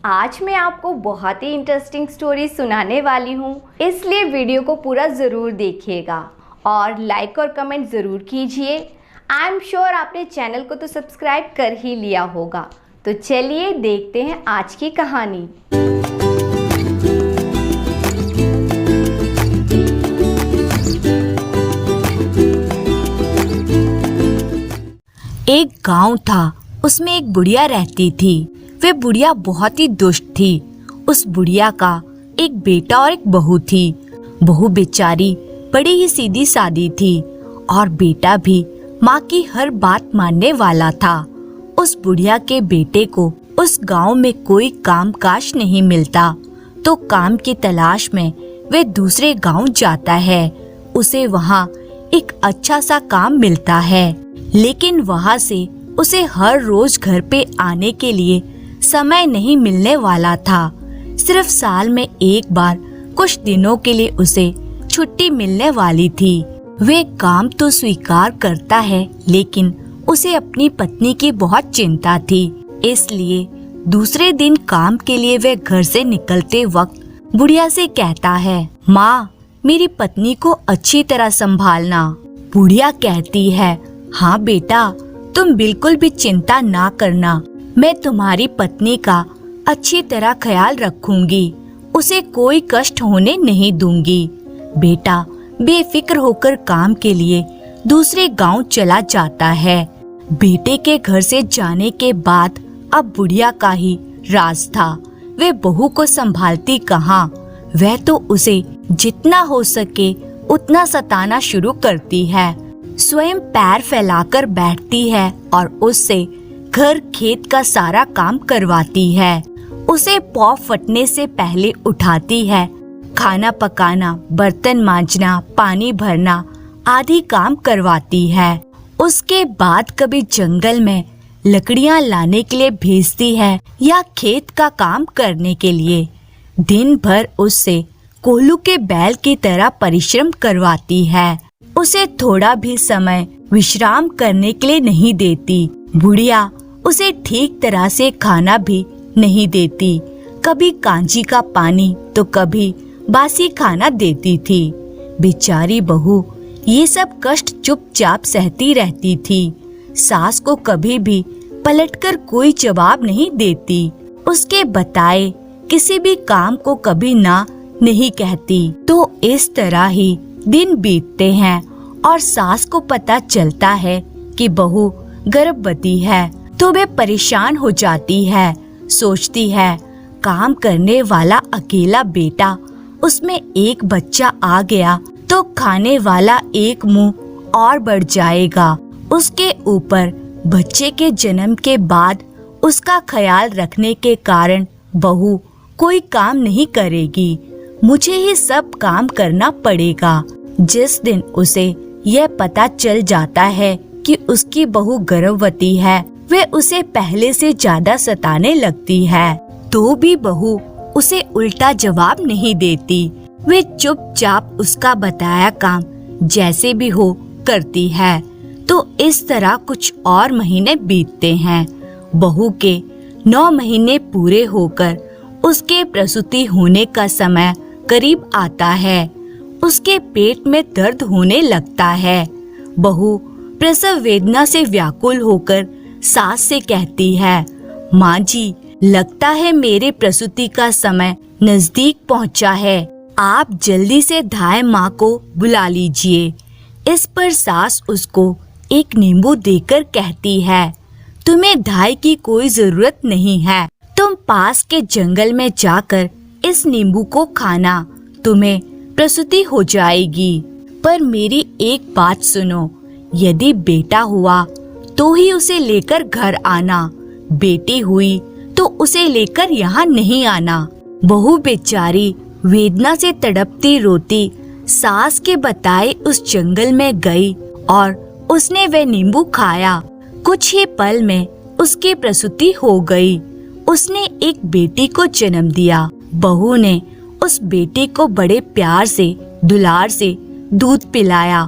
आज मैं आपको बहुत ही इंटरेस्टिंग स्टोरी सुनाने वाली हूँ, इसलिए वीडियो को पूरा ज़रूर देखिएगा और लाइक और कमेंट ज़रूर कीजिए। आई एम श्योर आपने चैनल को तो सब्सक्राइब कर ही लिया होगा। तो चलिए देखते हैं आज की कहानी। एक गांव था, उसमें एक बुढ़िया रहती थी। वे बुढ़िया बहुत ही दुष्ट थी। उस बुढ़िया का एक बेटा और एक बहू थी। बहू बेचारी बड़ी ही सीधी सादी थी और बेटा भी माँ की हर बात मानने वाला था। उस बुढ़िया के बेटे को उस गांव में कोई काम काज नहीं मिलता, तो काम की तलाश में वे दूसरे गांव जाता है। उसे वहाँ एक अच्छा सा काम मिलता है, लेकिन वहाँ से उसे हर रोज घर पे आने के लिए समय नहीं मिलने वाला था। सिर्फ साल में एक बार कुछ दिनों के लिए उसे छुट्टी मिलने वाली थी। वे काम तो स्वीकार करता है, लेकिन उसे अपनी पत्नी की बहुत चिंता थी। इसलिए दूसरे दिन काम के लिए वे घर से निकलते वक्त बुढ़िया से कहता है, माँ, मेरी पत्नी को अच्छी तरह संभालना। बुढ़िया कहती है, हाँ बेटा, तुम बिल्कुल भी चिंता ना करना, मैं तुम्हारी पत्नी का अच्छी तरह ख्याल रखूंगी, उसे कोई कष्ट होने नहीं दूंगी। बेटा बेफिक्र होकर काम के लिए दूसरे गांव चला जाता है। बेटे के घर से जाने के बाद अब बुढ़िया का ही राज था। वे बहू को संभालती कहाँ, वह तो उसे जितना हो सके उतना सताना शुरू करती है। स्वयं पैर फैलाकर बैठती है और उससे घर खेत का सारा काम करवाती है। उसे पौ फटने से पहले उठाती है। खाना पकाना, बर्तन मांजना, पानी भरना आदि काम करवाती है। उसके बाद कभी जंगल में लकड़ियां लाने के लिए भेजती है या खेत का काम करने के लिए। दिन भर उससे कोल्हू के बैल की तरह परिश्रम करवाती है। उसे थोड़ा भी समय विश्राम करने के लिए नहीं देती। बुढ़िया उसे ठीक तरह से खाना भी नहीं देती। कभी कांजी का पानी तो कभी बासी खाना देती थी। बेचारी बहू ये सब कष्ट चुपचाप सहती रहती थी। सास को कभी भी पलटकर कोई जवाब नहीं देती। उसके बताए किसी भी काम को कभी ना नहीं कहती। तो इस तरह ही दिन बीतते हैं और सास को पता चलता है कि बहू गर्भवती है, तो वे परेशान हो जाती है। सोचती है काम करने वाला अकेला बेटा, उसमें एक बच्चा आ गया तो खाने वाला एक मुंह और बढ़ जाएगा। उसके ऊपर बच्चे के जन्म के बाद उसका ख्याल रखने के कारण बहू कोई काम नहीं करेगी। मुझे ही सब काम करना पड़ेगा। जिस दिन उसे यह पता चल जाता है कि उसकी बहू गर्भवती है, वे उसे पहले से ज्यादा सताने लगती है। तो भी बहू उसे उल्टा जवाब नहीं देती। वे चुपचाप उसका बताया काम जैसे भी हो करती है। तो इस तरह कुछ और महीने बीतते हैं। बहू के 9 महीने पूरे होकर उसके प्रसूति होने का समय करीब आता है। उसके पेट में दर्द होने लगता है। बहू प्रसव वेदना से व्याकुल होकर सास से कहती है, माँ जी, लगता है मेरे प्रसूति का समय नजदीक पहुँचा है, आप जल्दी से धाय माँ को बुला लीजिए। इस पर सास उसको एक नींबू देकर कहती है, तुम्हें धाय की कोई जरूरत नहीं है, तुम पास के जंगल में जाकर इस नींबू को खाना, तुम्हें प्रसूति हो जाएगी। पर मेरी एक बात सुनो, यदि बेटा हुआ तो ही उसे लेकर घर आना, बेटी हुई तो उसे लेकर यहाँ नहीं आना। बहू बेचारी वेदना से तड़पती रोती सास के बताए उस जंगल में गई और उसने वह नींबू खाया। कुछ ही पल में उसकी प्रसूति हो गई। उसने एक बेटी को जन्म दिया। बहू ने उस बेटी को बड़े प्यार से दुलार से दूध पिलाया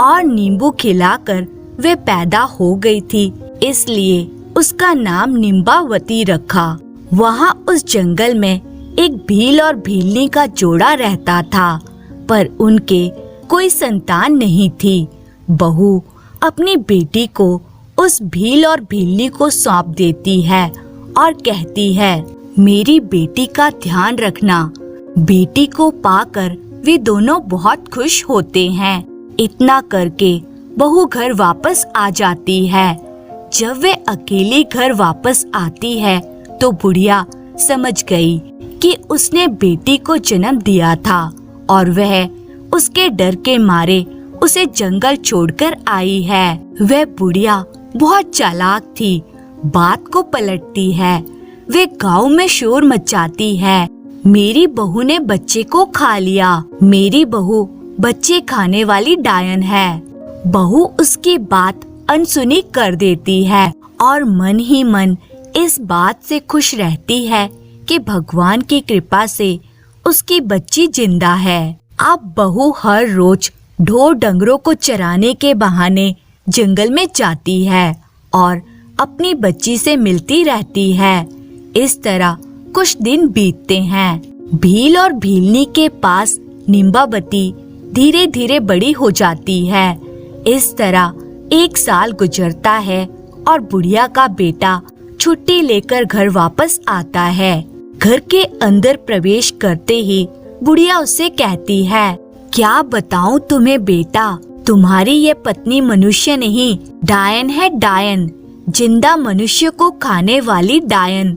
और नींबू खिलाकर वे पैदा हो गई थी, इसलिए उसका नाम निम्बावती रखा। वहाँ उस जंगल में एक भील और भीलनी का जोड़ा रहता था, पर उनके कोई संतान नहीं थी। बहू अपनी बेटी को उस भील और भीलनी को सौंप देती है और कहती है, मेरी बेटी का ध्यान रखना। बेटी को पाकर वे दोनों बहुत खुश होते हैं। इतना करके बहू घर वापस आ जाती है। जब वे अकेली घर वापस आती है तो बुढ़िया समझ गई कि उसने बेटी को जन्म दिया था और वह उसके डर के मारे उसे जंगल छोड़कर आई है। वह बुढ़िया बहुत चालाक थी, बात को पलटती है। वे गांव में शोर मचाती है, मेरी बहू ने बच्चे को खा लिया, मेरी बहू बच्चे खाने वाली डायन है। बहू उसकी बात अनसुनी कर देती है और मन ही मन इस बात से खुश रहती है कि भगवान की कृपा से उसकी बच्ची जिंदा है। अब बहू हर रोज ढोर डंगरों को चराने के बहाने जंगल में जाती है और अपनी बच्ची से मिलती रहती है। इस तरह कुछ दिन बीतते हैं। भील और भीलनी के पास निम्बावती धीरे धीरे बड़ी हो जाती है। इस तरह 1 साल गुजरता है और बुढ़िया का बेटा छुट्टी लेकर घर वापस आता है। घर के अंदर प्रवेश करते ही बुढ़िया उससे कहती है, क्या बताऊं तुम्हें बेटा, तुम्हारी ये पत्नी मनुष्य नहीं, डायन है डायन, जिंदा मनुष्य को खाने वाली डायन।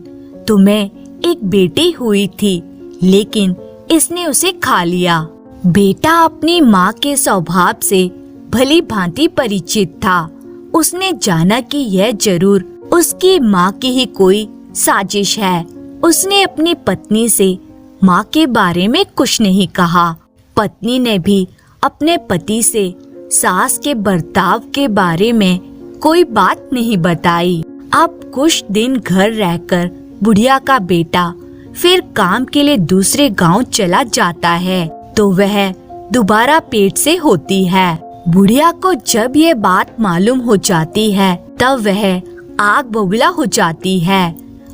तुम्हें एक बेटी हुई थी लेकिन इसने उसे खा लिया। बेटा अपनी माँ के स्वभाव से भली भांति परिचित था। उसने जाना कि यह जरूर उसकी माँ की ही कोई साजिश है। उसने अपनी पत्नी से माँ के बारे में कुछ नहीं कहा। पत्नी ने भी अपने पति से सास के बर्ताव के बारे में कोई बात नहीं बताई। अब कुछ दिन घर रहकर बुढ़िया का बेटा फिर काम के लिए दूसरे गांव चला जाता है तो वह दोबारा पेट से होती है। बुढ़िया को जब ये बात मालूम हो जाती है तब वह आग बबूला हो जाती है।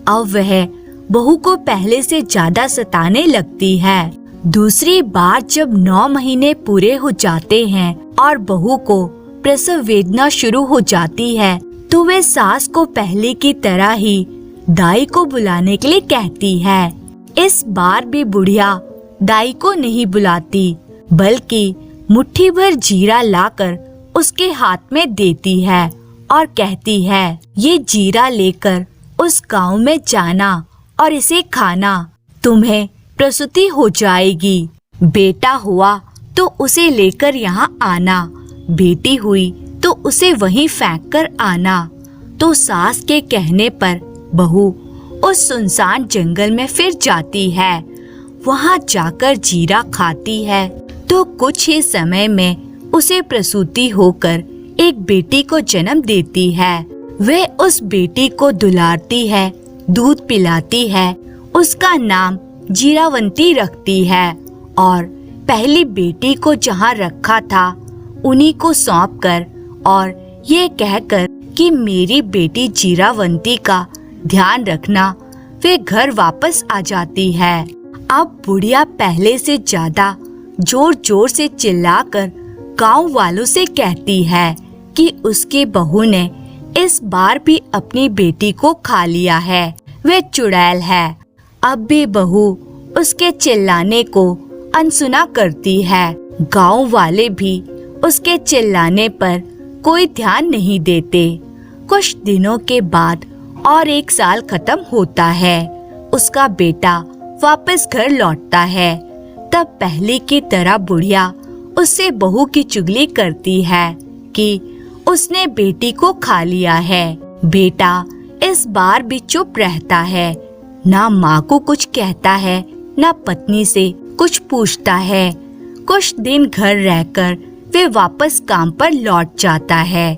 अब वह बहू को पहले से ज्यादा सताने लगती है। दूसरी बार जब 9 महीने पूरे हो जाते हैं और बहू को प्रसव वेदना शुरू हो जाती है तो वे सास को पहले की तरह ही दाई को बुलाने के लिए कहती है। इस बार भी बुढ़िया दाई को नहीं बुलाती बल्कि मुट्ठी भर जीरा लाकर उसके हाथ में देती है और कहती है, ये जीरा लेकर उस गांव में जाना और इसे खाना, तुम्हें प्रसूति हो जाएगी। बेटा हुआ तो उसे लेकर यहाँ आना, बेटी हुई तो उसे वहीं फेंक कर आना। तो सास के कहने पर बहू उस सुनसान जंगल में फिर जाती है। वहाँ जाकर जीरा खाती है तो कुछ ही समय में उसे प्रसूति होकर एक बेटी को जन्म देती है। वे उस बेटी को दुलारती है, दूध पिलाती है, उसका नाम जीरावंती रखती है और पहली बेटी को जहाँ रखा था उन्हीं को सौंपकर और ये कहकर कि मेरी बेटी जीरावंती का ध्यान रखना, वे घर वापस आ जाती है। अब बुढ़िया पहले से ज्यादा जोर जोर से चिल्लाकर गांव वालों से कहती है कि उसकी बहू ने इस बार भी अपनी बेटी को खा लिया है, वे चुड़ैल है। अब भी बहू उसके चिल्लाने को अनसुना करती है। गांव वाले भी उसके चिल्लाने पर कोई ध्यान नहीं देते। कुछ दिनों के बाद और 1 साल खत्म होता है। उसका बेटा वापस घर लौटता है। तब पहले की तरह बुढ़िया उससे बहू की चुगली करती है कि उसने बेटी को खा लिया है। बेटा इस बार भी चुप रहता है, ना माँ को कुछ कहता है, ना पत्नी से कुछ पूछता है। कुछ दिन घर रहकर वे वापस काम पर लौट जाता है।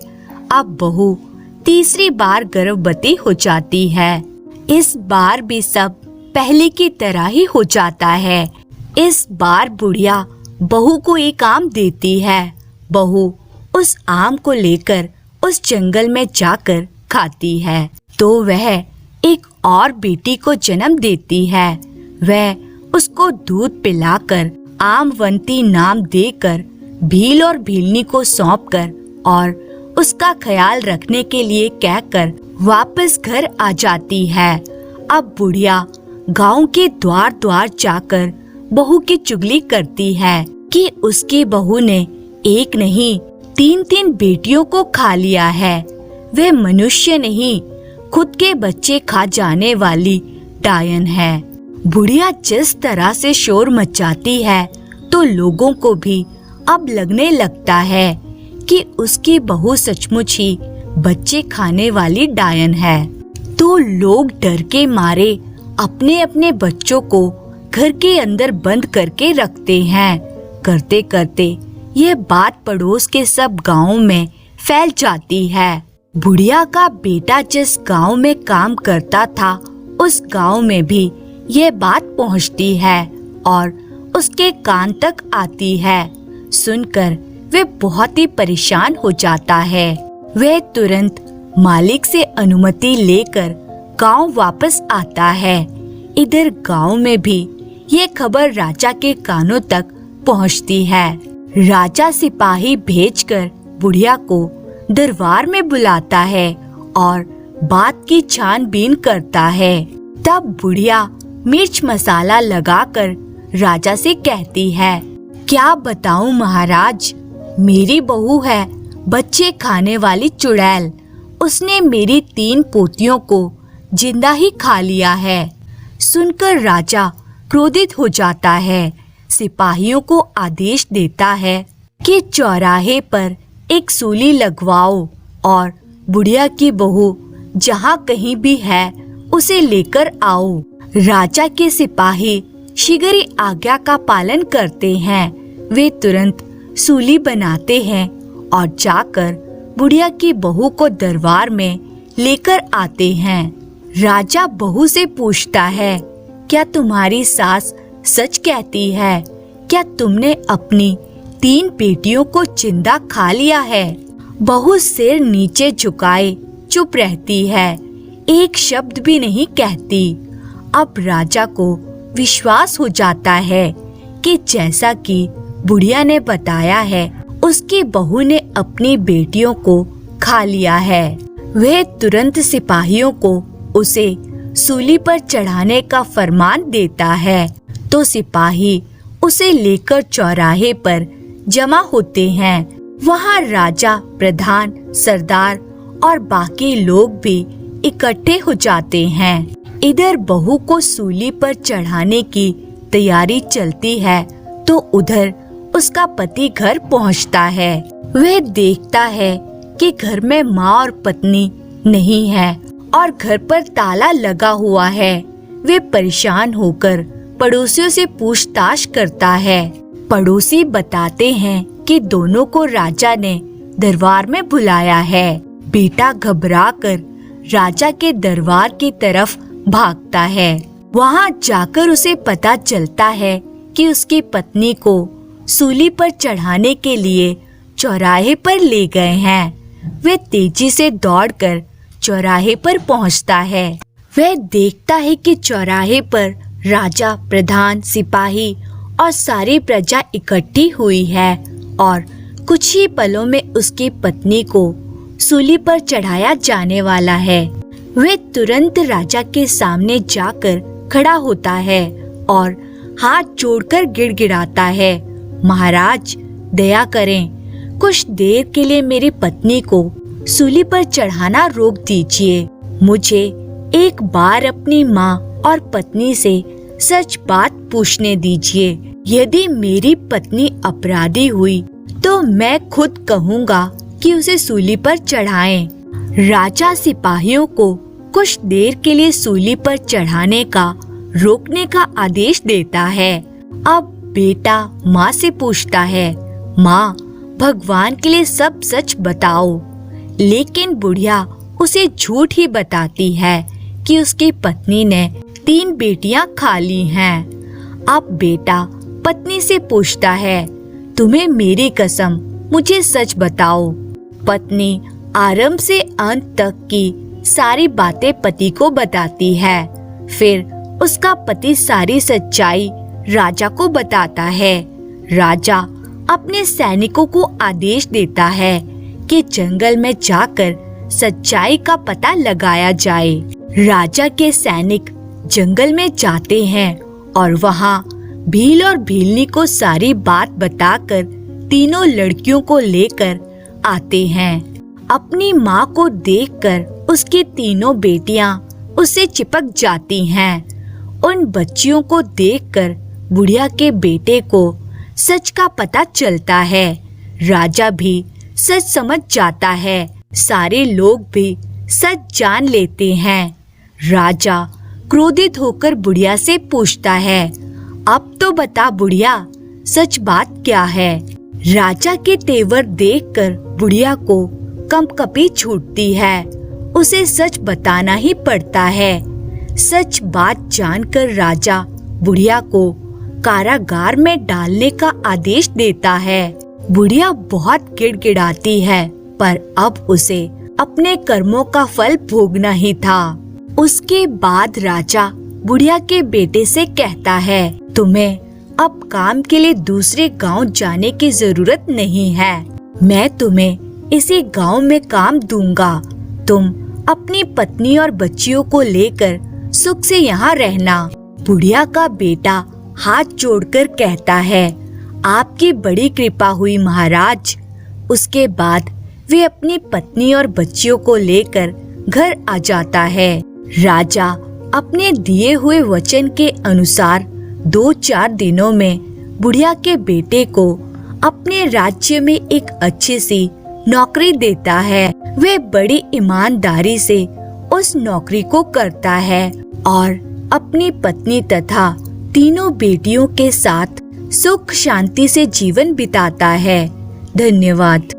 अब बहू तीसरी बार गर्भवती हो जाती है। इस बार भी सब पहले की तरह ही हो जाता है। इस बार बुढ़िया बहू को एक आम देती है। बहू उस आम को लेकर उस जंगल में जाकर खाती है तो वह एक और बेटी को जन्म देती है। वह उसको दूध पिलाकर, आमवंती नाम देकर, भील और भीलनी को सौंपकर और उसका ख्याल रखने के लिए कहकर वापस घर आ जाती है। अब बुढ़िया गांव के द्वार द्वार जाकर बहू की चुगली करती है कि उसकी बहू ने एक नहीं 3-3 बेटियों को खा लिया है। वह मनुष्य नहीं, खुद के बच्चे खा जाने वाली डायन है। बुढ़िया जिस तरह से शोर मचाती है तो लोगों को भी अब लगने लगता है कि उसकी बहू सचमुच ही बच्चे खाने वाली डायन है। तो लोग डर के मारे अपने अपने बच्चों को घर के अंदर बंद करके रखते हैं। करते करते यह बात पड़ोस के सब गांवों में फैल जाती है। बुढ़िया का बेटा जिस गांव में काम करता था, उस गांव में भी यह बात पहुंचती है और उसके कान तक आती है। सुनकर वे बहुत ही परेशान हो जाता है। वह तुरंत मालिक से अनुमति लेकर गांव वापस आता है। इधर गांव में भी ये खबर राजा के कानों तक पहुंचती है। राजा सिपाही भेजकर बुढ़िया को दरबार में बुलाता है और बात की छानबीन करता है। तब बुढ़िया मिर्च मसाला लगाकर राजा से कहती है, क्या बताऊं महाराज, मेरी बहू है बच्चे खाने वाली चुड़ैल। उसने मेरी 3 पोतियों को जिंदा ही खा लिया है। सुनकर राजा क्रोधित हो जाता है। सिपाहियों को आदेश देता है कि चौराहे पर एक सूली लगवाओ और बुढ़िया की बहू जहाँ कहीं भी है उसे लेकर आओ। राजा के सिपाही शीघ्र ही आज्ञा का पालन करते हैं। वे तुरंत सूली बनाते हैं और जाकर बुढ़िया की बहू को दरबार में लेकर आते हैं। राजा बहू से पूछता है, क्या तुम्हारी सास सच कहती है? क्या तुमने अपनी 3 बेटियों को जिंदा खा लिया है? बहू सिर नीचे झुकाए चुप रहती है, एक शब्द भी नहीं कहती। अब राजा को विश्वास हो जाता है कि जैसा कि बुढ़िया ने बताया है, उसकी बहू ने अपनी बेटियों को खा लिया है। वह तुरंत सिपाहियों को उसे सूली पर चढ़ाने का फरमान देता है। तो सिपाही उसे लेकर चौराहे पर जमा होते हैं। वहाँ राजा, प्रधान, सरदार और बाकी लोग भी इकट्ठे हो जाते हैं। इधर बहू को सूली पर चढ़ाने की तैयारी चलती है तो उधर उसका पति घर पहुंचता है। वह देखता है कि घर में माँ और पत्नी नहीं है और घर पर ताला लगा हुआ है। वे परेशान होकर पड़ोसियों से पूछताछ करता है। पड़ोसी बताते हैं कि दोनों को राजा ने दरबार में बुलाया है। बेटा घबराकर राजा के दरबार की तरफ भागता है। वहाँ जाकर उसे पता चलता है कि उसकी पत्नी को सूली पर चढ़ाने के लिए चौराहे पर ले गए हैं। वे तेजी से दौड़कर चौराहे पर पहुंचता है। वह देखता है कि चौराहे पर राजा, प्रधान, सिपाही और सारी प्रजा इकट्ठी हुई है और कुछ ही पलों में उसकी पत्नी को सूली पर चढ़ाया जाने वाला है। वह तुरंत राजा के सामने जाकर खड़ा होता है और हाथ जोड़कर गिड़गिड़ाता है, महाराज दया करें, कुछ देर के लिए मेरी पत्नी को सूली पर चढ़ाना रोक दीजिए। मुझे एक बार अपनी माँ और पत्नी से सच बात पूछने दीजिए। यदि मेरी पत्नी अपराधी हुई तो मैं खुद कहूँगा कि उसे सूली पर चढ़ाएं। राजा सिपाहियों को कुछ देर के लिए सूली पर चढ़ाने का रोकने का आदेश देता है। अब बेटा माँ से पूछता है, माँ भगवान के लिए सब सच बताओ। लेकिन बुढ़िया उसे झूठ ही बताती है कि उसकी पत्नी ने 3 बेटियां खा ली हैं। अब बेटा पत्नी से पूछता है, तुम्हें मेरी कसम मुझे सच बताओ। पत्नी आरंभ से अंत तक की सारी बातें पति को बताती है। फिर उसका पति सारी सच्चाई राजा को बताता है। राजा अपने सैनिकों को आदेश देता है कि जंगल में जाकर सच्चाई का पता लगाया जाए। राजा के सैनिक जंगल में जाते हैं और वहाँ भील और भीलनी को सारी बात बताकर तीनों लड़कियों को लेकर आते हैं। अपनी माँ को देखकर उसकी तीनों बेटियां उससे चिपक जाती हैं। उन बच्चियों को देखकर बुढ़िया के बेटे को सच का पता चलता है। राजा भी सच समझ जाता है। सारे लोग भी सच जान लेते हैं। राजा क्रोधित होकर बुढ़िया से पूछता है, अब तो बता बुढ़िया, सच बात क्या है? राजा के तेवर देखकर बुढ़िया को कंपकपी छूटती है। उसे सच बताना ही पड़ता है। सच बात जानकर राजा बुढ़िया को कारागार में डालने का आदेश देता है। बुढ़िया बहुत गिड़गिड़ाती है, पर अब उसे अपने कर्मों का फल भोगना ही था। उसके बाद राजा बुढ़िया के बेटे से कहता है, तुम्हें अब काम के लिए दूसरे गांव जाने की जरूरत नहीं है। मैं तुम्हें इसी गांव में काम दूंगा। तुम अपनी पत्नी और बच्चियों को लेकर सुख से यहाँ रहना। बुढ़िया का बेटा हाथ जोड़कर कहता है, आपकी बड़ी कृपा हुई महाराज। उसके बाद वे अपनी पत्नी और बच्चियों को लेकर घर आ जाता है। राजा अपने दिए हुए वचन के अनुसार 2-4 दिनों में बुढ़िया के बेटे को अपने राज्य में एक अच्छी सी नौकरी देता है। वे बड़ी ईमानदारी से उस नौकरी को करता है और अपनी पत्नी तथा तीनों बेटियों के साथ सुख शांति से जीवन बिताता है। धन्यवाद।